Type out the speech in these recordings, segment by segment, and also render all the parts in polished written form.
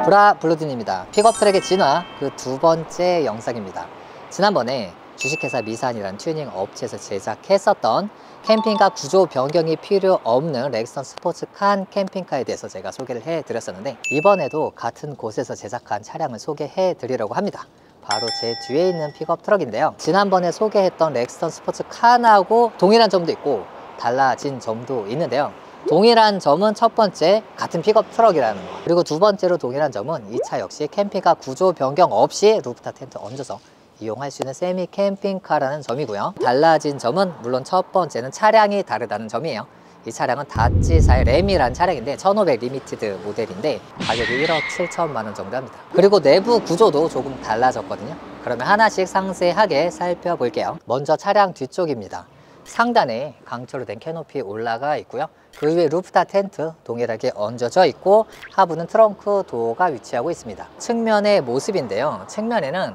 브라블루딘입니다. 픽업 트랙의 진화 그 두 번째 영상입니다. 지난번에 주식회사 미산이라는 튜닝 업체에서 제작했었던 캠핑카 구조 변경이 필요 없는 렉선 스포츠칸 캠핑카에 대해서 제가 소개를 해드렸었는데, 이번에도 같은 곳에서 제작한 차량을 소개해 드리려고 합니다. 바로 제 뒤에 있는 픽업 트럭인데요, 지난번에 소개했던 렉선 스포츠칸하고 동일한 점도 있고 달라진 점도 있는데요, 동일한 점은 첫 번째 같은 픽업 트럭이라는 거, 그리고 두 번째로 동일한 점은 이 차 역시 캠핑카 구조 변경 없이 루프탑 텐트 얹어서 이용할 수 있는 세미 캠핑카라는 점이고요. 달라진 점은 물론 첫 번째는 차량이 다르다는 점이에요. 이 차량은 다찌사의 램이라는 차량인데 1500 리미티드 모델인데 가격이 1억 7천만 원 정도 합니다. 그리고 내부 구조도 조금 달라졌거든요. 그러면 하나씩 상세하게 살펴볼게요. 먼저 차량 뒤쪽입니다. 상단에 강철로 된 캐노피 올라가 있고요. 그 위에 루프탑 텐트 동일하게 얹어져 있고 하부는 트렁크 도어가 위치하고 있습니다. 측면의 모습인데요, 측면에는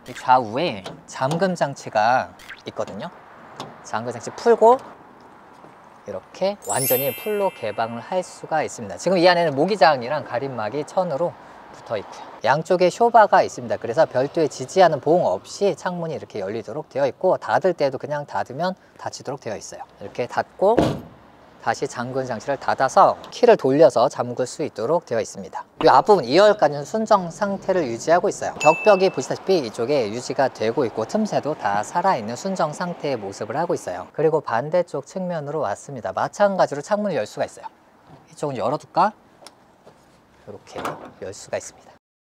이 좌우에 잠금 장치가 있거든요. 잠금 장치 풀고 이렇게 완전히 풀로 개방을 할 수가 있습니다. 지금 이 안에는 모기장이랑 가림막이 천으로 붙어 있고요. 양쪽에 쇼바가 있습니다. 그래서 별도의 지지하는 보호 없이 창문이 이렇게 열리도록 되어 있고, 닫을 때도 그냥 닫으면 닫히도록 되어 있어요. 이렇게 닫고 다시 잠금 장치를 닫아서 키를 돌려서 잠글 수 있도록 되어 있습니다. 이 앞부분 2열까지는 순정 상태를 유지하고 있어요. 격벽이 보시다시피 이쪽에 유지가 되고 있고 틈새도 다 살아있는 순정 상태의 모습을 하고 있어요. 그리고 반대쪽 측면으로 왔습니다. 마찬가지로 창문을 열 수가 있어요. 이쪽은 열어둘까? 이렇게 열 수가 있습니다.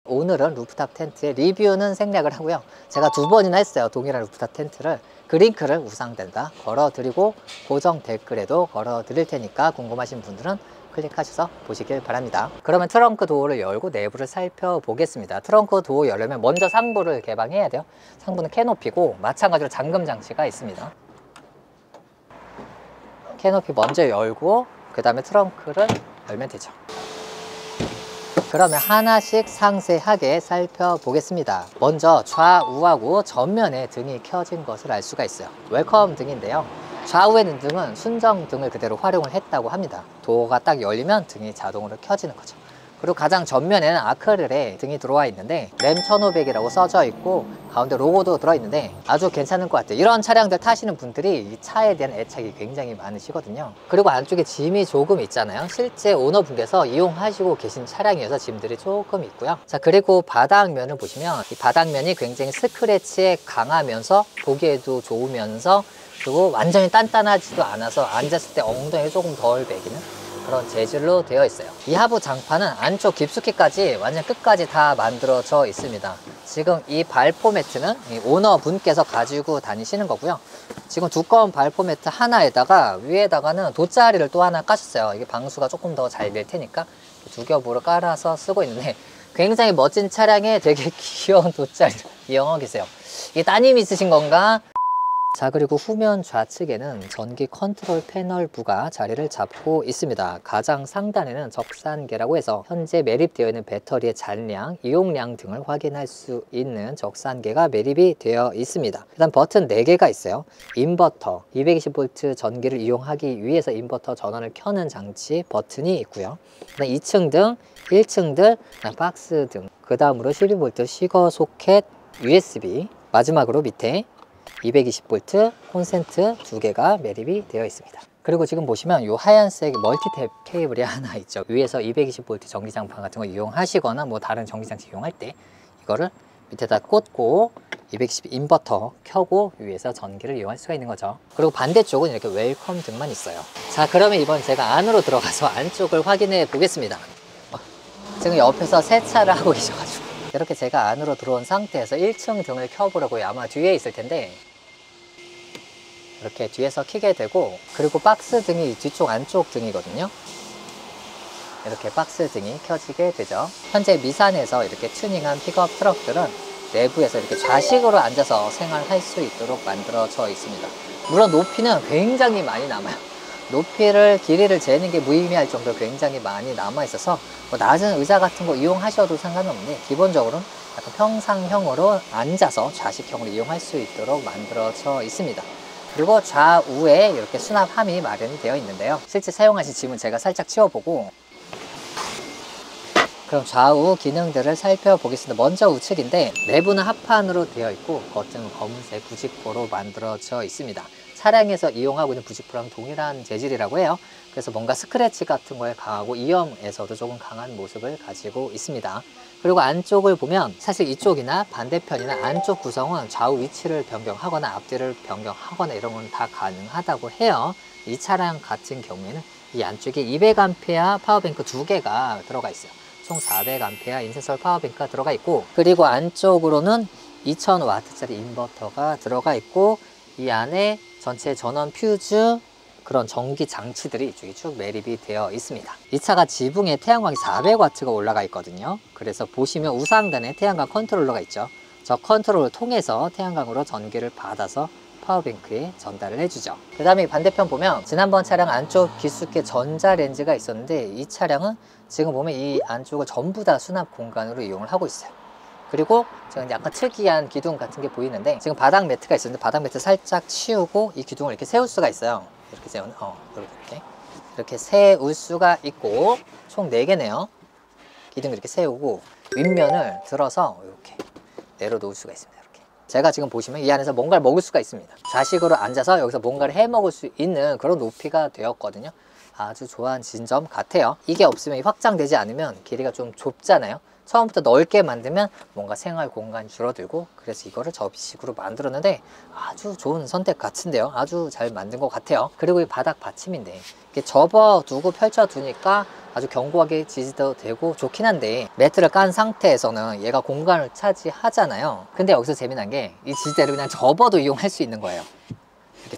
오늘은 루프탑 텐트의 리뷰는 생략을 하고요, 제가 2번이나 했어요. 동일한 루프탑 텐트를 그 링크를 우상단다 걸어드리고 고정 댓글에도 걸어드릴 테니까 궁금하신 분들은 클릭하셔서 보시길 바랍니다. 그러면 트렁크 도어를 열고 내부를 살펴보겠습니다. 트렁크 도어 열려면 먼저 상부를 개방해야 돼요. 상부는 캐노피고 마찬가지로 잠금 장치가 있습니다. 캐노피 먼저 열고 그 다음에 트렁크를 열면 되죠. 그러면 하나씩 상세하게 살펴보겠습니다. 먼저 좌우하고 전면에 등이 켜진 것을 알 수가 있어요. 웰컴 등인데요, 좌우에 있는 등은 순정 등을 그대로 활용을 했다고 합니다. 도어가 딱 열리면 등이 자동으로 켜지는 거죠. 그리고 가장 전면에는 아크릴의 등이 들어와 있는데 램 1500이라고 써져 있고 가운데 로고도 들어있는데 아주 괜찮은 것 같아요. 이런 차량들 타시는 분들이 이 차에 대한 애착이 굉장히 많으시거든요. 그리고 안쪽에 짐이 조금 있잖아요. 실제 오너분께서 이용하시고 계신 차량이어서 짐들이 조금 있고요. 자, 그리고 바닥면을 보시면 이 바닥면이 굉장히 스크래치에 강하면서 보기에도 좋으면서, 그리고 완전히 단단하지도 않아서 앉았을 때 엉덩이가 조금 덜 베기는 그런 재질로 되어 있어요. 이 하부 장판은 안쪽 깊숙이까지 완전 끝까지 다 만들어져 있습니다. 지금 이 발포 매트는 이 오너분께서 가지고 다니시는 거고요. 지금 두꺼운 발포 매트 하나에다가 위에다가는 돗자리를 또 하나 까셨어요. 이게 방수가 조금 더 잘 될 테니까 두 겹으로 깔아서 쓰고 있는데 굉장히 멋진 차량에 되게 귀여운 돗자리를 이용하고 계세요. 이게 따님이 있으신 건가? 자, 그리고 후면 좌측에는 전기 컨트롤 패널부가 자리를 잡고 있습니다. 가장 상단에는 적산계라고 해서 현재 매립되어 있는 배터리의 잔량, 이용량 등을 확인할 수 있는 적산계가 매립이 되어 있습니다. 그 다음 버튼 4개가 있어요. 인버터, 220V 전기를 이용하기 위해서 인버터 전원을 켜는 장치 버튼이 있고요. 그 다음 2층 등, 1층 등, 박스 등, 그 다음으로 12V 시거 소켓, USB, 마지막으로 밑에 220V 콘센트 2개가 매립이 되어 있습니다. 그리고 지금 보시면 이 하얀색 멀티탭 케이블이 하나 있죠. 위에서 220V 전기장판 같은 거 이용하시거나 뭐 다른 전기장치 이용할 때 이거를 밑에다 꽂고 220 인버터 켜고 위에서 전기를 이용할 수가 있는 거죠. 그리고 반대쪽은 이렇게 웰컴 등만 있어요. 자, 그러면 이번 제가 안으로 들어가서 안쪽을 확인해 보겠습니다. 지금 옆에서 세차를 하고 계셔가지고 이렇게 제가 안으로 들어온 상태에서 1층 등을 켜보려고요. 아마 뒤에 있을 텐데 이렇게 뒤에서 켜게 되고, 그리고 박스 등이 뒤쪽 안쪽 등이거든요. 이렇게 박스 등이 켜지게 되죠. 현재 미산에서 이렇게 튜닝한 픽업 트럭들은 내부에서 이렇게 좌식으로 앉아서 생활할 수 있도록 만들어져 있습니다. 물론 높이는 굉장히 많이 남아요. 길이를 재는 게 무의미할 정도로 굉장히 많이 남아 있어서 뭐 낮은 의자 같은 거 이용하셔도 상관없는데 기본적으로는 약간 평상형으로 앉아서 좌식형으로 이용할 수 있도록 만들어져 있습니다. 그리고 좌우에 이렇게 수납함이 마련이 되어 있는데요, 실제 사용하신 짐은 제가 살짝 치워보고 그럼 좌우 기능들을 살펴보겠습니다. 먼저 우측인데 내부는 합판으로 되어 있고 겉은 검은색 부직포로 만들어져 있습니다. 차량에서 이용하고 있는 부직포랑 동일한 재질이라고 해요. 그래서 뭔가 스크래치 같은 거에 강하고 이염에서도 조금 강한 모습을 가지고 있습니다. 그리고 안쪽을 보면 사실 이쪽이나 반대편이나 안쪽 구성은 좌우 위치를 변경하거나 앞뒤를 변경하거나 이런 건 다 가능하다고 해요. 이 차량 같은 경우에는 이 안쪽에 200A 파워뱅크 2개가 들어가 있어요. 총 400A 인센설 파워뱅크가 들어가 있고, 그리고 안쪽으로는 2000W짜리 인버터가 들어가 있고, 이 안에 전체 전원 퓨즈 그런 전기 장치들이 이쪽에 쭉 매립이 되어 있습니다. 이 차가 지붕에 태양광이 400W가 올라가 있거든요. 그래서 보시면 우상단에 태양광 컨트롤러가 있죠. 저 컨트롤을 통해서 태양광으로 전기를 받아서 파워뱅크에 전달을 해주죠. 그 다음에 반대편 보면 지난번 차량 안쪽 깊숙이 전자레인지가 있었는데 이 차량은 지금 보면 이 안쪽을 전부 다 수납 공간으로 이용을 하고 있어요. 그리고 지금 약간 특이한 기둥 같은 게 보이는데 지금 바닥 매트가 있었는데 바닥 매트 살짝 치우고 이 기둥을 이렇게 세울 수가 있어요. 이렇게 세우는 이렇게 세울 수가 있고 총 4개네요. 기둥을 이렇게 세우고 윗면을 들어서 이렇게 내려놓을 수가 있습니다. 이렇게 제가 지금 보시면 이 안에서 뭔가를 먹을 수가 있습니다. 좌식으로 앉아서 여기서 뭔가를 해 먹을 수 있는 그런 높이가 되었거든요. 아주 좋아진 점 같아요. 이게 없으면 확장되지 않으면 길이가 좀 좁잖아요. 처음부터 넓게 만들면 뭔가 생활 공간이 줄어들고, 그래서 이거를 접이식으로 만들었는데 아주 좋은 선택 같은데요. 아주 잘 만든 것 같아요. 그리고 이 바닥 받침인데 이렇게 접어두고 펼쳐두니까 아주 견고하게 지지도 되고 좋긴 한데, 매트를 깐 상태에서는 얘가 공간을 차지하잖아요. 근데 여기서 재미난 게 이 지지대를 그냥 접어도 이용할 수 있는 거예요. 이렇게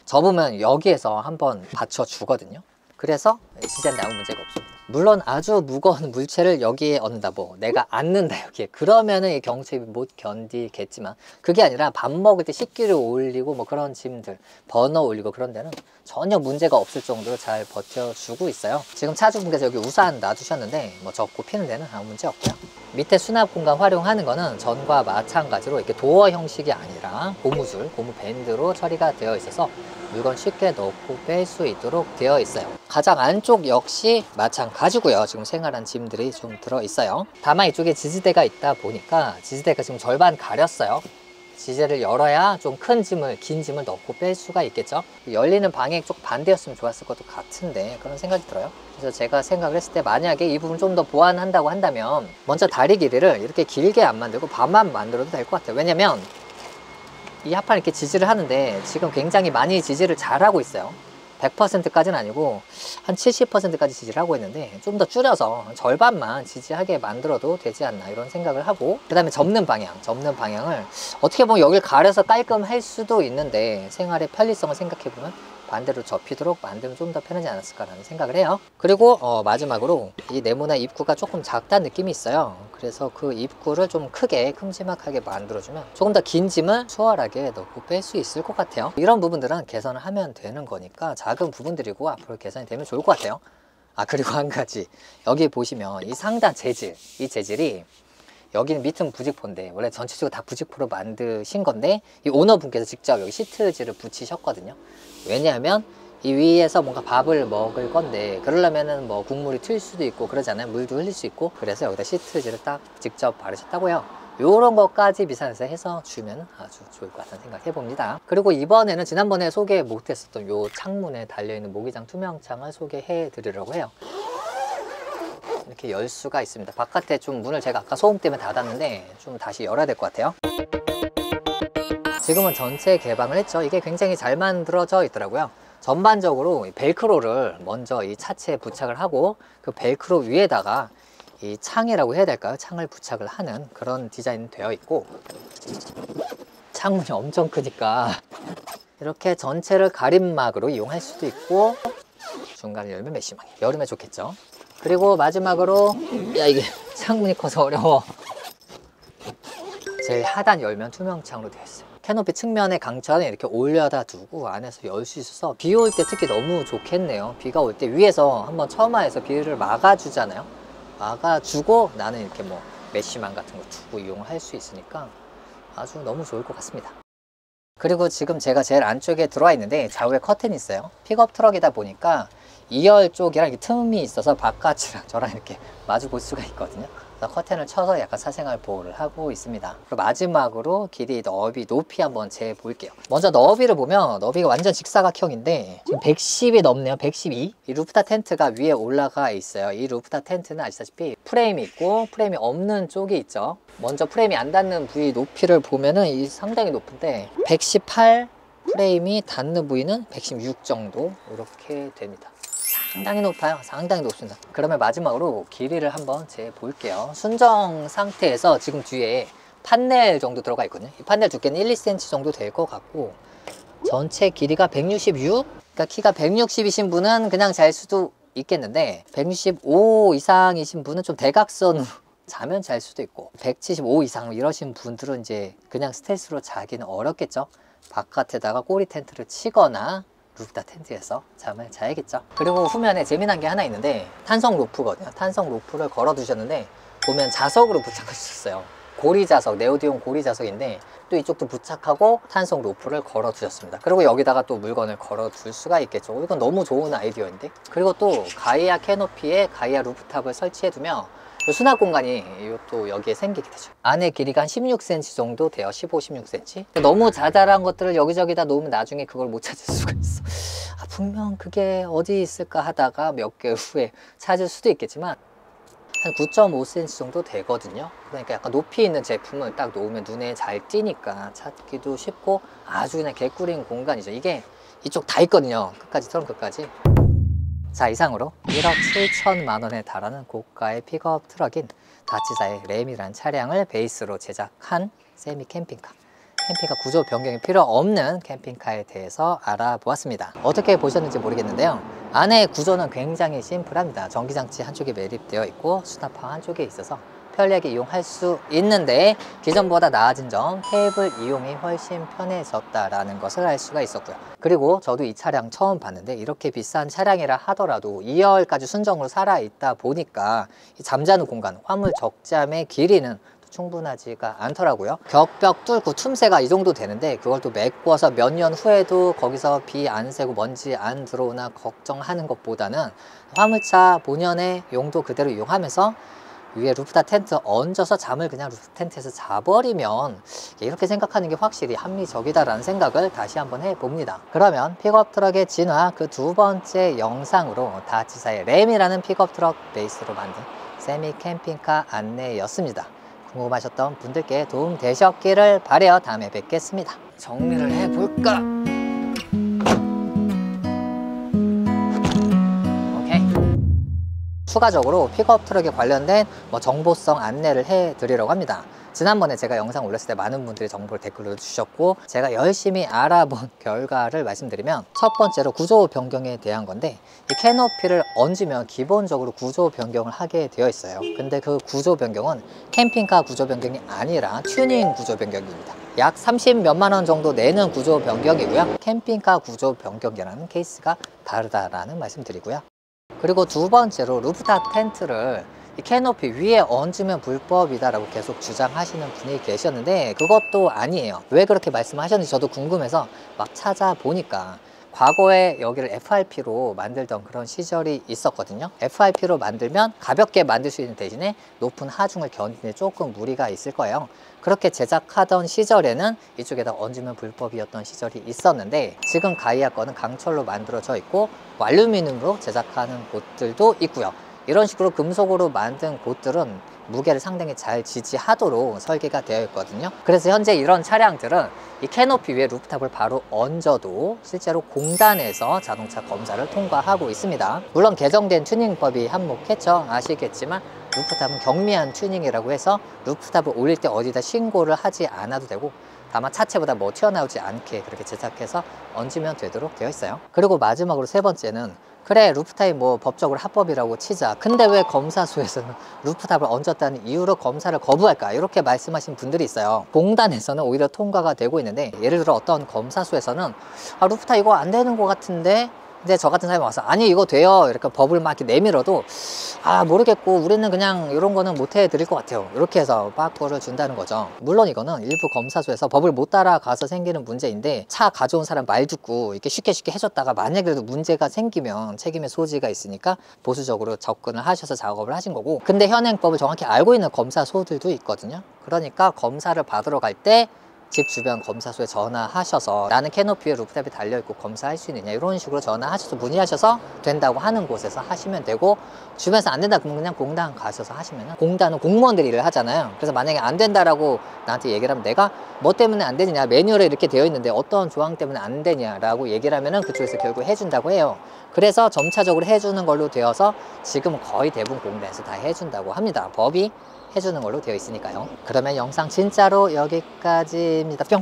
접으면 여기에서 한번 받쳐주거든요. 그래서 지지대는 아무 문제가 없습니다. 물론 아주 무거운 물체를 여기에 얹는다, 내가 앉는다 여기에, 그러면은 이 경첩이 못 견디겠지만, 그게 아니라 밥 먹을 때 식기를 올리고 그런 짐들 버너 올리고 그런 데는 전혀 문제가 없을 정도로 잘 버텨주고 있어요. 지금 차주분께서 여기 우산 놔두셨는데 접고 피는 데는 아무 문제 없고요. 밑에 수납 공간 활용하는 거는 전과 마찬가지로 이렇게 도어 형식이 아니라 고무줄, 고무 밴드로 처리가 되어 있어서 물건 쉽게 넣고 뺄 수 있도록 되어 있어요. 가장 안쪽 역시 마찬가지고요. 지금 생활한 짐들이 좀 들어있어요. 다만 이쪽에 지지대가 있다 보니까 지지대가 지금 절반 가렸어요. 지지대를 열어야 좀 큰 짐을, 긴 짐을 넣고 뺄 수가 있겠죠. 열리는 방향 쪽 반대였으면 좋았을 것도 같은데 그런 생각이 들어요. 그래서 제가 생각을 했을 때 만약에 이 부분 좀 더 보완한다고 한다면 먼저 다리 길이를 이렇게 길게 안 만들고 반만 만들어도 될 것 같아요. 왜냐면 이 합판 이렇게 지지를 하는데 지금 굉장히 많이 지지를 잘 하고 있어요. 100%까지는 아니고 한 70%까지 지지를 하고 있는데 좀 더 줄여서 절반만 지지하게 만들어도 되지 않나 이런 생각을 하고, 그 다음에 접는 방향을 어떻게 보면 여길 가려서 깔끔할 수도 있는데 생활의 편리성을 생각해보면 반대로 접히도록 만들면 좀 더 편하지 않았을까라는 생각을 해요. 그리고 마지막으로 이 네모난 입구가 조금 작다는 느낌이 있어요. 그래서 그 입구를 좀 크게 큼지막하게 만들어주면 조금 더 긴 짐을 수월하게 넣고 뺄 수 있을 것 같아요. 이런 부분들은 개선을 하면 되는 거니까 작은 부분들이고 앞으로 개선이 되면 좋을 것 같아요. 그리고 한 가지, 여기 보시면 이 상단 재질, 이 재질이 여기는 밑은 부직포인데 원래 전체적으로 다 부직포로 만드신 건데 이 오너분께서 직접 여기 시트지를 붙이셨거든요. 왜냐하면 이 위에서 뭔가 밥을 먹을 건데 그러려면은 국물이 튈 수도 있고 그러잖아요. 물도 흘릴 수 있고. 그래서 여기다 시트지를 딱 직접 바르셨다고요. 요런 것까지 미산에서 해서 주면 아주 좋을 것 같다는 생각 해봅니다. 그리고 이번에는 지난번에 소개 못했었던 요 창문에 달려있는 모기장 투명창을 소개해 드리려고 해요. 이렇게 열 수가 있습니다. 바깥에 좀 문을 제가 아까 소음 때문에 닫았는데 좀 다시 열어야 될 것 같아요. 지금은 전체 개방을 했죠. 이게 굉장히 잘 만들어져 있더라고요. 전반적으로 벨크로를 먼저 이 차체에 부착을 하고 그 벨크로 위에다가 이 창이라고 해야 될까요? 창을 부착을 하는 그런 디자인이 되어 있고, 창문이 엄청 크니까 이렇게 전체를 가림막으로 이용할 수도 있고, 중간에 열면 메쉬망이, 여름에 좋겠죠. 그리고 마지막으로 이게 창문이 커서 어려워. 제일 하단 열면 투명창으로 되어 있어요. 캐노피 측면의 강철은 이렇게 올려다 두고 안에서 열 수 있어서 비 올 때 특히 너무 좋겠네요. 비가 올 때 위에서 한번 처마에서 비를 막아주잖아요. 막아주고 나는 이렇게 메쉬망 같은 거 두고 이용할 수 있으니까 아주 너무 좋을 것 같습니다. 그리고 지금 제가 제일 안쪽에 들어와 있는데 좌우에 커튼이 있어요. 픽업 트럭이다 보니까 2열 쪽이랑 이렇게 틈이 있어서 바깥이랑 저랑 이렇게 마주 볼 수가 있거든요. 그래서 커튼을 쳐서 약간 사생활 보호를 하고 있습니다. 그리고 마지막으로 길이, 너비, 높이 한번 재볼게요. 먼저 너비를 보면 너비가 완전 직사각형인데 지금 110이 넘네요. 112. 이 루프탑 텐트가 위에 올라가 있어요. 이 루프탑 텐트는 아시다시피 프레임이 있고 프레임이 없는 쪽이 있죠. 먼저 프레임이 안 닿는 부위 높이를 보면은 이 상당히 높은데 118, 프레임이 닿는 부위는 116 정도 이렇게 됩니다. 상당히 높아요. 상당히 높습니다. 그러면 마지막으로 길이를 한번 재볼게요. 순정 상태에서 지금 뒤에 판넬 정도 들어가 있거든요. 이 판넬 두께는 1, 2cm 정도 될 것 같고 전체 길이가 166? 그러니까 키가 160이신 분은 그냥 잘 수도 있겠는데 165 이상이신 분은 좀 대각선으로 자면 잘 수도 있고 175 이상 이러신 분들은 이제 그냥 스텔스로 자기는 어렵겠죠. 바깥에다가 꼬리 텐트를 치거나 루프탑 텐트에서 잠을 자야겠죠. 그리고 후면에 재미난 게 하나 있는데 탄성 로프거든요. 탄성 로프를 걸어 두셨는데 보면 자석으로 부착해 주셨어요. 고리 자석, 네오디온 고리 자석인데 또 이쪽도 부착하고 탄성 로프를 걸어 두셨습니다. 그리고 여기다가 또 물건을 걸어 둘 수가 있겠죠. 이건 너무 좋은 아이디어인데. 그리고 또 가이아 캐노피에 가이아 루프탑을 설치해 두면 수납 공간이 또 여기에 생기게 되죠. 안에 길이가 한 16cm 정도 돼요. 15, 16cm. 너무 자잘한 것들을 여기저기다 놓으면 나중에 그걸 못 찾을 수가 있어. 분명 그게 어디 있을까 하다가 몇 개월 후에 찾을 수도 있겠지만 한 9.5cm 정도 되거든요. 그러니까 약간 높이 있는 제품을 딱 놓으면 눈에 잘 띄니까 찾기도 쉽고 아주 그냥 개꿀인 공간이죠. 이게 이쪽 다 있거든요. 끝까지, 트렁크 끝까지. 자, 이상으로 1억 7천만 원에 달하는 고가의 픽업 트럭인 다치사의 램이라는 차량을 베이스로 제작한 세미 캠핑카. 캠핑카 구조 변경이 필요 없는 캠핑카에 대해서 알아보았습니다. 어떻게 보셨는지 모르겠는데요. 안의 구조는 굉장히 심플합니다. 전기장치 한쪽에 매립되어 있고 수납함 한쪽에 있어서 편리하게 이용할 수 있는데 기존보다 나아진 점, 테이블 이용이 훨씬 편해졌다라는 것을 알 수가 있었고요. 그리고 저도 이 차량 처음 봤는데 이렇게 비싼 차량이라 하더라도 2열까지 순정으로 살아있다 보니까 이 잠자는 공간, 화물 적잠의 길이는 충분하지가 않더라고요. 격벽 뚫고 틈새가 이 정도 되는데 그걸 또 메꿔서 몇 년 후에도 거기서 비 안 새고 먼지 안 들어오나 걱정하는 것보다는 화물차 본연의 용도 그대로 이용하면서 위에 루프탑 텐트 얹어서 잠을 그냥 루프탑 텐트에서 자버리면 이렇게 생각하는 게 확실히 합리적이다라는 생각을 다시 한번 해봅니다. 그러면 픽업 트럭의 진화 그 두 번째 영상으로 다치사의 램이라는 픽업 트럭 베이스로 만든 세미 캠핑카 안내였습니다. 궁금하셨던 분들께 도움 되셨기를 바라요. 다음에 뵙겠습니다. 정리를 해볼까? 추가적으로 픽업 트럭에 관련된 정보성 안내를 해드리려고 합니다. 지난번에 제가 영상 올렸을 때 많은 분들이 정보를 댓글로 주셨고 제가 열심히 알아본 결과를 말씀드리면 첫 번째로 구조 변경에 대한 건데 이 캐노피를 얹으면 기본적으로 구조 변경을 하게 되어 있어요. 근데 그 구조 변경은 캠핑카 구조 변경이 아니라 튜닝 구조 변경입니다. 약 30 몇만 원 정도 내는 구조 변경이고요. 캠핑카 구조 변경이라는 케이스가 다르다라는 말씀 드리고요. 그리고 두 번째로 루프탑 텐트를 이 캐노피 위에 얹으면 불법이다라고 계속 주장하시는 분이 계셨는데 그것도 아니에요. 왜 그렇게 말씀하셨는지 저도 궁금해서 막 찾아보니까 과거에 여기를 FRP로 만들던 그런 시절이 있었거든요. FRP로 만들면 가볍게 만들 수 있는 대신에 높은 하중을 견디는데 조금 무리가 있을 거예요. 그렇게 제작하던 시절에는 이쪽에다 얹으면 불법이었던 시절이 있었는데 지금 가이아 거는 강철로 만들어져 있고 알루미늄으로 제작하는 곳들도 있고요. 이런 식으로 금속으로 만든 곳들은 무게를 상당히 잘 지지하도록 설계가 되어 있거든요. 그래서 현재 이런 차량들은 이 캐노피 위에 루프탑을 바로 얹어도 실제로 공단에서 자동차 검사를 통과하고 있습니다. 물론 개정된 튜닝법이 한몫했죠. 아시겠지만 루프탑은 경미한 튜닝이라고 해서 루프탑을 올릴 때 어디다 신고를 하지 않아도 되고 다만 차체보다 튀어나오지 않게 그렇게 제작해서 얹으면 되도록 되어 있어요. 그리고 마지막으로 세 번째는 그래 루프탑이 법적으로 합법이라고 치자. 근데 왜 검사소에서는 루프탑을 얹었다는 이유로 검사를 거부할까? 이렇게 말씀하신 분들이 있어요. 공단에서는 오히려 통과가 되고 있는데 예를 들어 어떤 검사소에서는 루프탑 이거 안 되는 것 같은데 근데 저 같은 사람이 와서 아니 이거 돼요 이렇게 법을 막 이렇게 내밀어도 아 모르겠고 우리는 그냥 이런 거는 못 해드릴 것 같아요 이렇게 해서 빠꾸를 준다는 거죠. 물론 이거는 일부 검사소에서 법을 못 따라가서 생기는 문제인데 차 가져온 사람 말 듣고 이렇게 쉽게 해줬다가 만약에 문제가 생기면 책임의 소지가 있으니까 보수적으로 접근을 하셔서 작업을 하신 거고, 근데 현행법을 정확히 알고 있는 검사소들도 있거든요. 그러니까 검사를 받으러 갈 때 집 주변 검사소에 전화하셔서 나는 캐노피 위에 루프탑이 달려있고 검사할 수 있느냐 이런 식으로 전화하셔서 문의하셔서 된다고 하는 곳에서 하시면 되고, 주변에서 안 된다 그러면 그냥 공단 가셔서 하시면, 공단은 공무원들이 일을 하잖아요. 그래서 만약에 안 된다라고 나한테 얘기를 하면 내가 뭐 때문에 안 되느냐, 매뉴얼에 이렇게 되어 있는데 어떤 조항 때문에 안 되냐라고 얘기를 하면은 그쪽에서 결국 해준다고 해요. 그래서 점차적으로 해주는 걸로 되어서 지금 거의 대부분 공단에서 다 해준다고 합니다. 법이 해주는 걸로 되어 있으니까요. 그러면 영상 진짜로 여기까지입니다. 뿅!